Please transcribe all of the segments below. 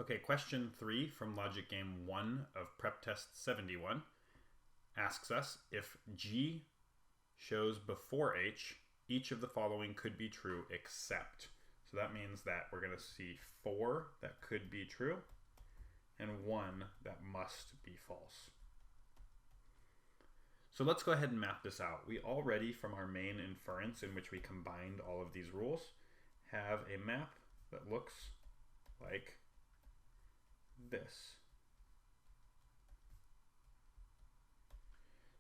Okay, question 3 from Logic Game 1 of Prep Test 71 asks us, if G shows before H, each of the following could be true except. So that means that we're going to see 4 that could be true and 1 that must be false. So let's go ahead and map this out. We already, from our main inference in which we combined all of these rules, have a map that looks like this.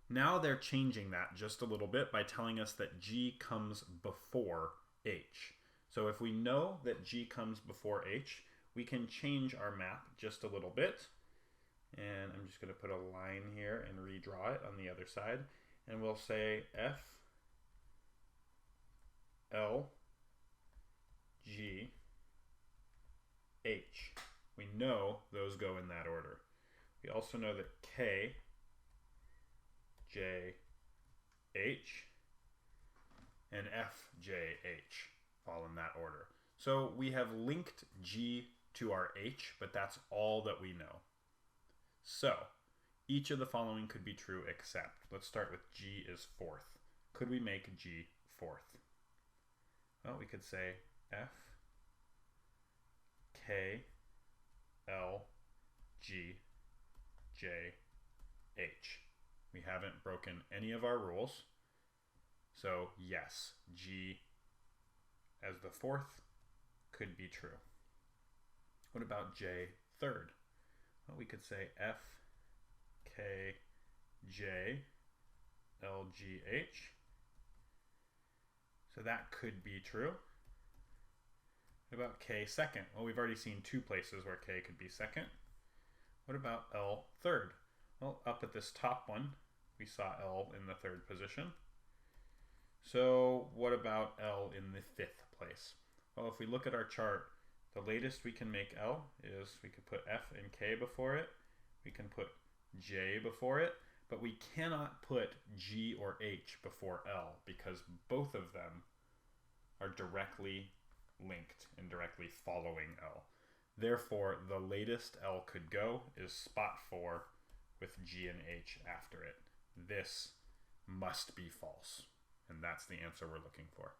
Now they're changing that just a little bit by telling us that G comes before H. So if we know that G comes before H, we can change our map just a little bit. And I'm just going to put a line here and redraw it on the other side. And we'll say F, L, G, H. We know those go in that order. We also know that K, J, H, and F, J, H fall in that order. So we have linked G to our H, but that's all that we know. So each of the following could be true except. Let's start with G is fourth. Could we make G fourth? Well, we could say F, K, L, G, J, H. We haven't broken any of our rules. So yes, G as the fourth could be true. What about J third? Well, we could say F, K, J, L, G, H. So that could be true. What about K second? Well, we've already seen 2 places where K could be second. What about L third? Well, up at this top one, we saw L in the 3rd position. So what about L in the 5th place? Well, if we look at our chart, the latest we can make L is we could put F and K before it. We can put J before it, but we cannot put G or H before L because both of them are directly linked and directly following L. Therefore, the latest L could go is spot 4 with G and H after it. This must be false, and that's the answer we're looking for.